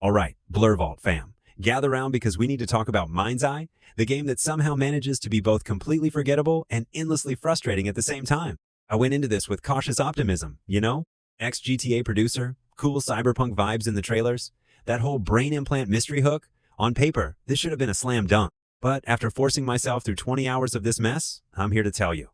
Alright, Blur Vault fam, gather round because we need to talk about iIIegal-MindEye, the game that somehow manages to be both completely forgettable and endlessly frustrating at the same time. I went into this with cautious optimism, you know? Ex-GTA producer, cool cyberpunk vibes in the trailers, that whole brain implant mystery hook. On paper, this should have been a slam dunk. But after forcing myself through 20 hours of this mess, I'm here to tell you.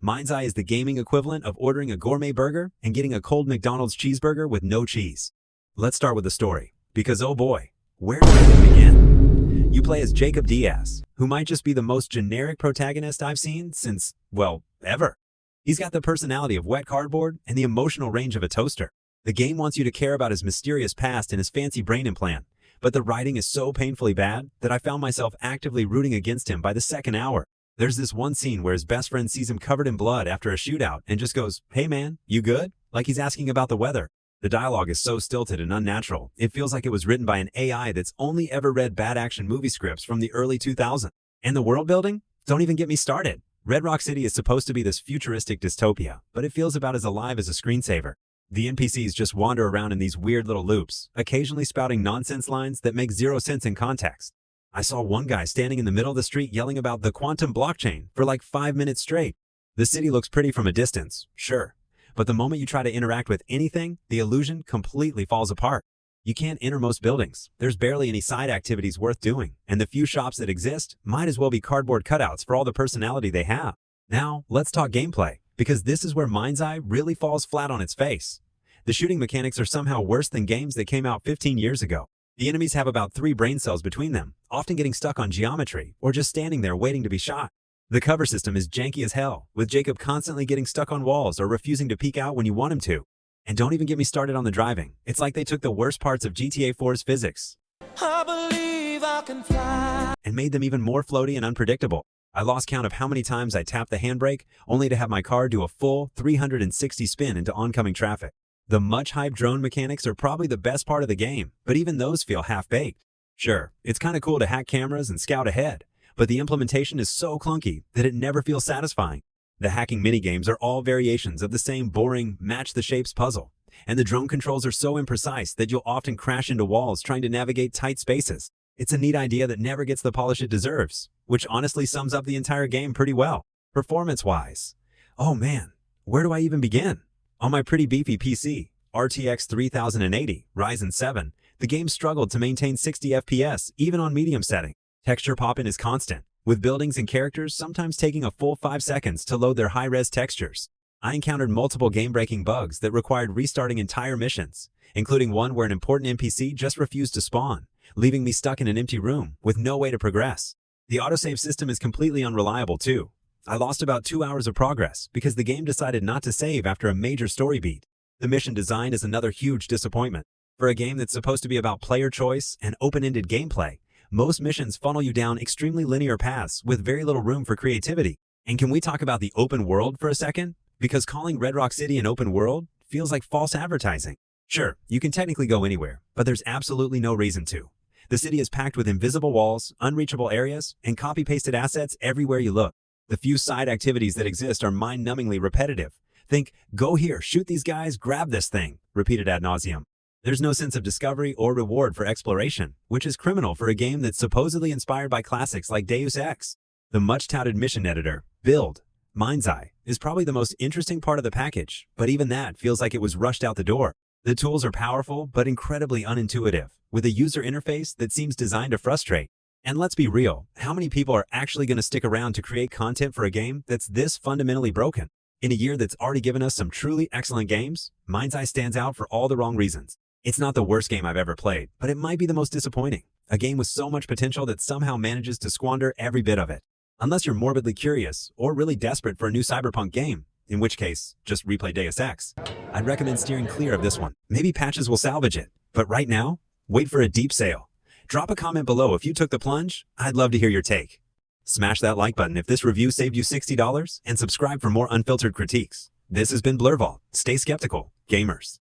iIIegal-MindEye is the gaming equivalent of ordering a gourmet burger and getting a cold McDonald's cheeseburger with no cheese. Let's start with the story. Because oh boy, where do I even begin? You play as Jacob Diaz, who might just be the most generic protagonist I've seen since, well, ever. He's got the personality of wet cardboard and the emotional range of a toaster. The game wants you to care about his mysterious past and his fancy brain implant, but the writing is so painfully bad that I found myself actively rooting against him by the second hour. There's this one scene where his best friend sees him covered in blood after a shootout and just goes, "Hey man, you good?" Like he's asking about the weather. The dialogue is so stilted and unnatural, it feels like it was written by an AI that's only ever read bad action movie scripts from the early 2000s. And the world building? Don't even get me started. Red Rock City is supposed to be this futuristic dystopia, but it feels about as alive as a screensaver. The NPCs just wander around in these weird little loops, occasionally spouting nonsense lines that make zero sense in context. I saw one guy standing in the middle of the street yelling about the quantum blockchain for like 5 minutes straight. The city looks pretty from a distance, sure. But the moment you try to interact with anything, the illusion completely falls apart. You can't enter most buildings, there's barely any side activities worth doing, and the few shops that exist might as well be cardboard cutouts for all the personality they have. Now, let's talk gameplay, because this is where iIIegal-MindEye really falls flat on its face. The shooting mechanics are somehow worse than games that came out 15 years ago. The enemies have about 3 brain cells between them, often getting stuck on geometry, or just standing there waiting to be shot. The cover system is janky as hell, with Jacob constantly getting stuck on walls or refusing to peek out when you want him to. And don't even get me started on the driving. It's like they took the worst parts of GTA 4's physics I believe I can fly. and made them even more floaty and unpredictable. I lost count of how many times I tapped the handbrake, only to have my car do a full 360 spin into oncoming traffic. The much-hyped drone mechanics are probably the best part of the game, but even those feel half-baked. Sure, it's kinda cool to hack cameras and scout ahead, but the implementation is so clunky that it never feels satisfying. The hacking minigames are all variations of the same boring match-the-shapes puzzle, and the drone controls are so imprecise that you'll often crash into walls trying to navigate tight spaces. It's a neat idea that never gets the polish it deserves, which honestly sums up the entire game pretty well. Performance-wise, oh man, where do I even begin? On my pretty beefy PC, RTX 3080 Ryzen 7, the game struggled to maintain 60 FPS even on medium setting. Texture pop-in is constant, with buildings and characters sometimes taking a full 5 seconds to load their high-res textures. I encountered multiple game-breaking bugs that required restarting entire missions, including one where an important NPC just refused to spawn, leaving me stuck in an empty room with no way to progress. The autosave system is completely unreliable too. I lost about 2 hours of progress because the game decided not to save after a major story beat. The mission design is another huge disappointment. For a game that's supposed to be about player choice and open-ended gameplay, most missions funnel you down extremely linear paths with very little room for creativity. And can we talk about the open world for a second? Because calling Red Rock City an open world feels like false advertising. Sure, you can technically go anywhere, but there's absolutely no reason to. The city is packed with invisible walls, unreachable areas, and copy-pasted assets everywhere you look. The few side activities that exist are mind-numbingly repetitive. Think, go here, shoot these guys, grab this thing, repeated ad nauseum. There's no sense of discovery or reward for exploration, which is criminal for a game that's supposedly inspired by classics like Deus Ex. The much-touted mission editor, Build, iIIegal-MindEye, is probably the most interesting part of the package, but even that feels like it was rushed out the door. The tools are powerful, but incredibly unintuitive, with a user interface that seems designed to frustrate. And let's be real, how many people are actually going to stick around to create content for a game that's this fundamentally broken? In a year that's already given us some truly excellent games, iIIegal-MindEye stands out for all the wrong reasons. It's not the worst game I've ever played, but it might be the most disappointing. A game with so much potential that somehow manages to squander every bit of it. Unless you're morbidly curious or really desperate for a new cyberpunk game, in which case, just replay Deus Ex. I'd recommend steering clear of this one. Maybe patches will salvage it, but right now, wait for a deep sale. Drop a comment below if you took the plunge. I'd love to hear your take. Smash that like button if this review saved you $60 and subscribe for more unfiltered critiques. This has been Blur Vault. Stay skeptical, gamers.